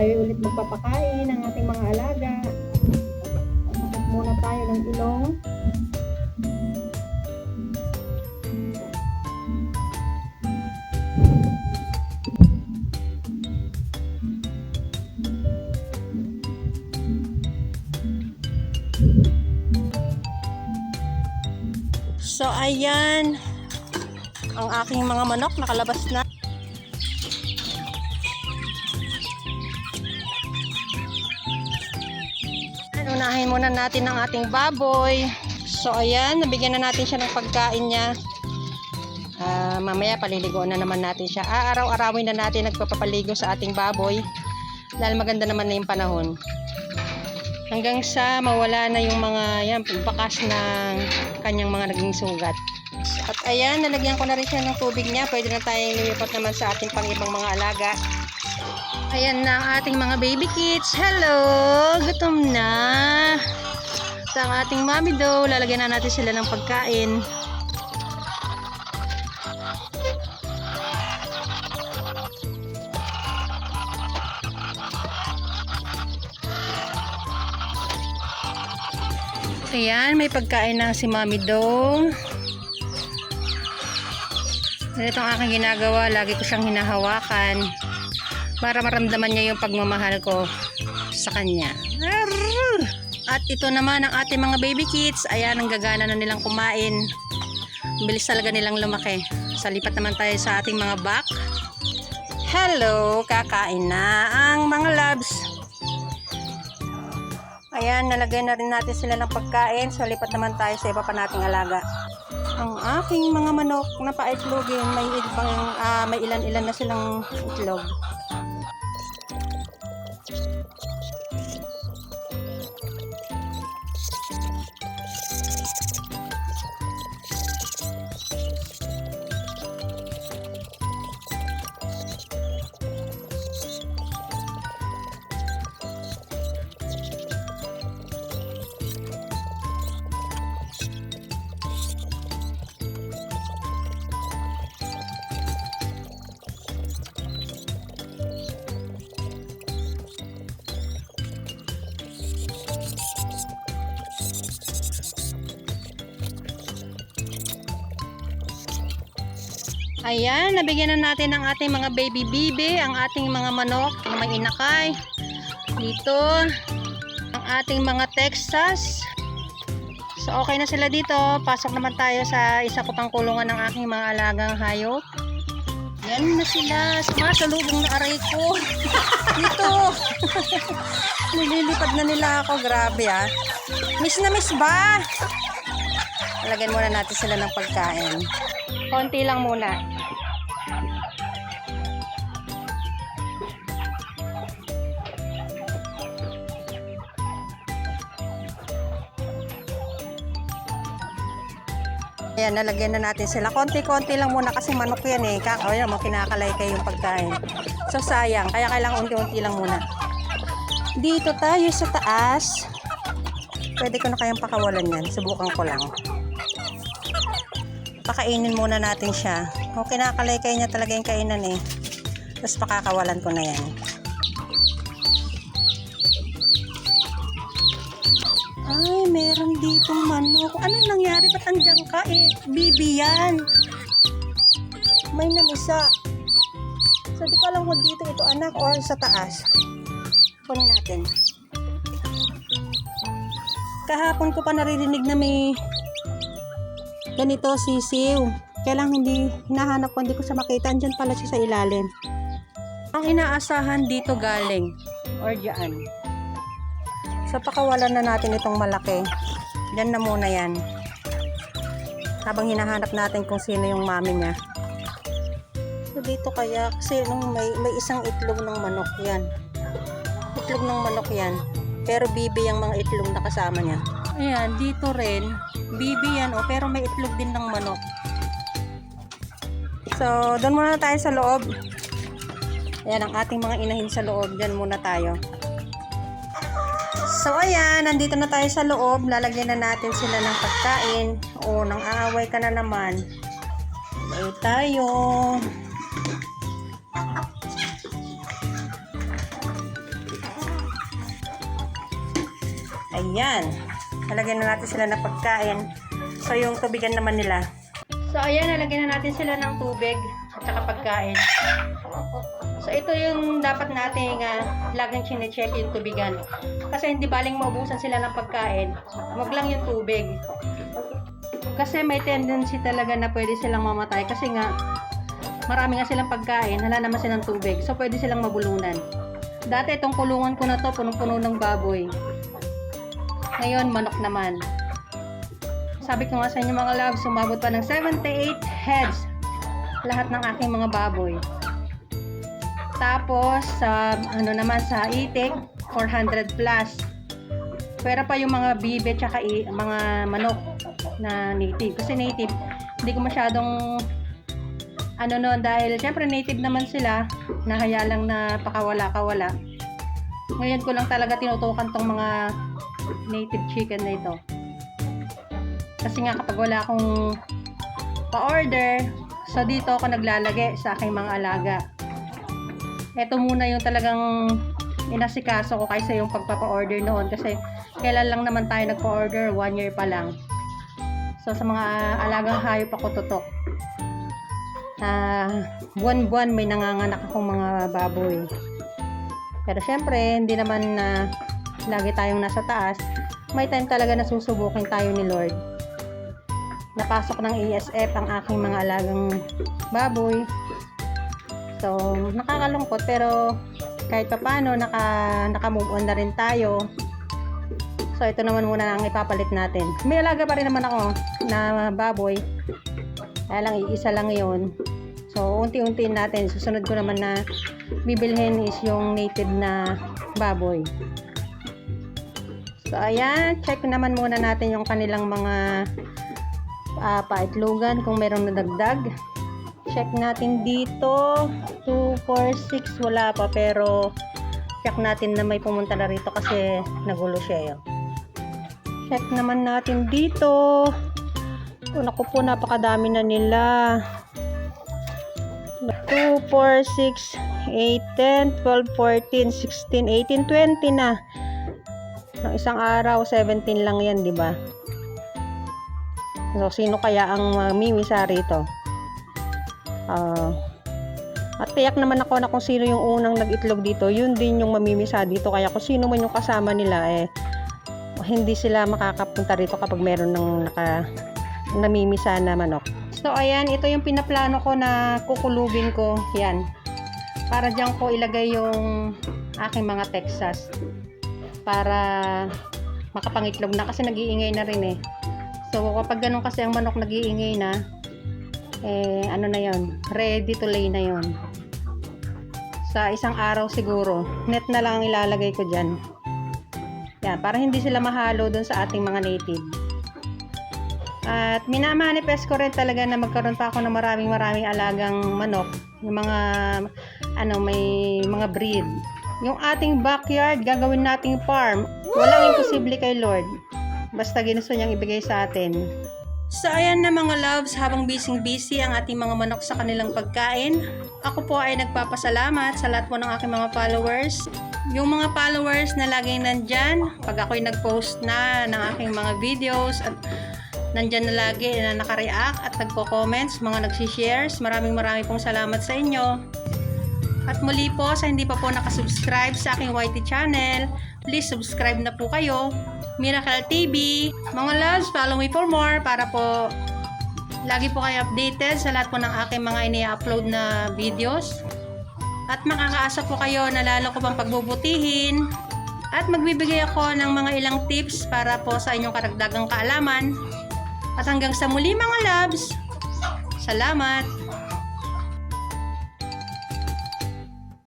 tayo ulit magpapakain ng ating mga alaga. Sakit muna tayo ng ilong. So ayan, ang aking mga manok nakalabas na. Unahin muna natin ang ating baboy. So ayan, nabigyan na natin siya ng pagkain niya. Mamaya paliligoan na naman natin siya. Araw-arawin na natin nagpapaligo sa ating baboy dahil maganda naman na yung panahon. Hanggang sa mawala na yung mga bakas ng kanyang mga naging sugat. At ayan, nalagyan ko na rin siya ng tubig niya. Pwede na tayong lumipat naman sa ating pang-ibang mga alaga. Ayan na ang ating mga baby kids. Hello! Gutom na! Sa ating mommy daw, lalagyan na natin sila ng pagkain. Ayan, may pagkain na si Mommy Dong. Ito ang aking ginagawa. Lagi ko siyang hinahawakan para maramdaman niya yung pagmamahal ko sa kanya. At ito naman ang ating mga baby kids. Ayan, ang gagana na nilang kumain. Bilis talaga nilang lumaki. Sa lipat naman tayo sa ating mga bak. Hello! Kakain na ang mga loves. Ayan, nalagay na rin natin sila ng pagkain. So, lipat naman tayo sa iba pa nating alaga. Ang aking mga manok na paitlogin, may ilan-ilan na silang itlog. Ayan, nabigyan na natin ng ating mga baby bibi, ang ating mga manok na may inakay. Dito, ang ating mga Texas. So, okay na sila dito. Pasok naman tayo sa isa ko pang kulungan ng aking mga alagang hayop. Yan na sila. Sumasalubong na aray ko. Dito. Nililipad na nila ako. Grabe ah. Miss na miss ba? Lagyan muna natin sila ng pagkain. Konti lang muna. Ayan, nalagyan na natin sila. Konti-konti lang muna kasi manok yan eh. Ayan, kinakalay kayo yung pagkain. So, sayang. Kaya kailangan unti-unti lang muna. Dito tayo sa taas. Pwede ko na kayang pakawalan yan. Subukan ko lang. Pakainin muna natin siya. O, kinakalay-kay niya talaga yung kainan eh. Tapos pakakawalan ko na yan. Ay, meron ditong manok. Ano nangyari? Ba't andyan ka eh? Bibi yan. May namisa. So, di ko alam kung dito ito anak or sa taas. Kunin natin. Kahapon ko pa naririnig na may ganito sisiw. Kaya lang hindi hinahanap ko, hindi ko siya makita. Andyan pala siya sa ilalim. Ang inaasahan dito galing or dyan. So pakawalan na natin itong malaki. Diyan na muna yan. Habang hinahanap natin kung sino yung mami niya. So dito kaya kasi may isang itlog ng manok yan. Itlog ng manok yan. Pero bibi yung mga itlog na kasama niya. Ayan, dito rin. Bibi yan, oh, pero may itlog din ng manok. So, doon muna tayo sa loob. Ayan, ang ating mga inahin sa loob. Diyan muna tayo. So, ayan, nandito na tayo sa loob. Lalagyan na natin sila ng pagkain. O, nang aaway ka na naman. Ay tayo. Ayan. Nalagyan na natin sila ng pagkain. So, yung tubigan naman nila. So, ayan, nalagyan na natin sila ng tubig at saka pagkain. So, ito yung dapat natin laging chine-check yung tubigan. Kasi hindi baling maubusan sila ng pagkain. Wag lang yung tubig. Kasi may tendency talaga na pwede silang mamatay. Kasi nga, marami nga silang pagkain, hala naman silang tubig. So, pwede silang mabulunan. Dati, itong kulungan ko na to, punong-puno ng baboy. Ngayon, manok naman. Sabi ko nga sa inyo mga loves, sumabot pa ng 78 heads lahat ng aking mga baboy. Tapos sa sa itik 400 plus. Pero pa yung mga bibe tsaka mga manok na native. Kasi native, hindi ko masyadong dahil syempre native naman sila, nahaya lang na pakawala-kawala. Ngayon ko lang talaga tinutukan tong mga native chicken na ito. Kasi nga kapag wala akong pa-order, so dito ako naglalagay sa aking mga alaga. Ito muna yung talagang inasikaso ko kaysa yung pagpapa-order noon. Kasi kailan lang naman tayo nagpa-order, 1 year pa lang. So sa mga alagang hayop ako tutok. Buwan-buwan may nanganganak akong mga baboy. Pero syempre, hindi naman lagi tayong nasa taas. May time talaga na susubukin tayo ni Lord. Napasok ng ASF ang aking mga alagang baboy. So, nakakalungkot pero kahit pa paano naka-move on na rin tayo. So, ito naman muna ang ipapalit natin. May alaga pa rin naman ako na baboy. Kaya lang, iisa lang yun. So, unti-untiin natin. Susunod ko naman na bibilhin is yung native na baboy. So, ayan. Check naman muna natin yung kanilang mga paitlogan kung merong nadagdag. Check natin dito 2, 4, 6 wala pa, pero check natin na may pumunta na rito kasi nagulo siya yun. Check naman natin dito. Naku po, napakadami na nila. 2, 4, 6, 8, 10, 12, 14, 16, 18, 20 na. Ng isang araw 17 lang yan, di ba? So, sino kaya ang mamimisa rito? At tiyak naman ako na kung sino yung unang nag-itlog dito, yun din yung mamimisa dito. Kaya kung sino man yung kasama nila, hindi sila makakapunta rito kapag meron ng namimisa na manok. So, ayan, ito yung pinaplano ko na kukulubin ko. Yan. Para dyan ko ilagay yung aking mga Texas. Para makapangitlog na kasi nag-iingay na rin eh. So, kapag ganun kasi ang manok nag-iingay na, na yun, ready to lay na yun. Sa isang araw siguro, net na lang ang ilalagay ko dyan. Yan, para hindi sila mahalo dun sa ating mga native. At minamanifest ko rin talaga na magkaroon pa ako ng maraming alagang manok. Yung mga, may mga breed. Yung ating backyard, gagawin nating farm. Walang imposible kay Lord. Basta ginusto niyang ibigay sa atin. So, ayan na mga loves, habang busy ang ating mga manok sa kanilang pagkain. Ako po ay nagpapasalamat sa lahat po ng aking mga followers. Yung mga followers na laging nandyan, pag ako'y nag-post na ng aking mga videos at nandyan na lagi na nakareact at nagko-comments, mga nagsishares, maraming pong salamat sa inyo. At muli po, sa hindi pa po nakasubscribe sa aking YT channel, please subscribe na po kayo. Miracle TV. Mga loves, follow me for more para po lagi po kayo updated sa lahat po ng aking mga ini-upload na videos. At makakaasa po kayo na lalo ko pang pagbubutihin. At magbibigay ako ng mga ilang tips para po sa inyong karagdagang kaalaman. At hanggang sa muli mga loves, salamat!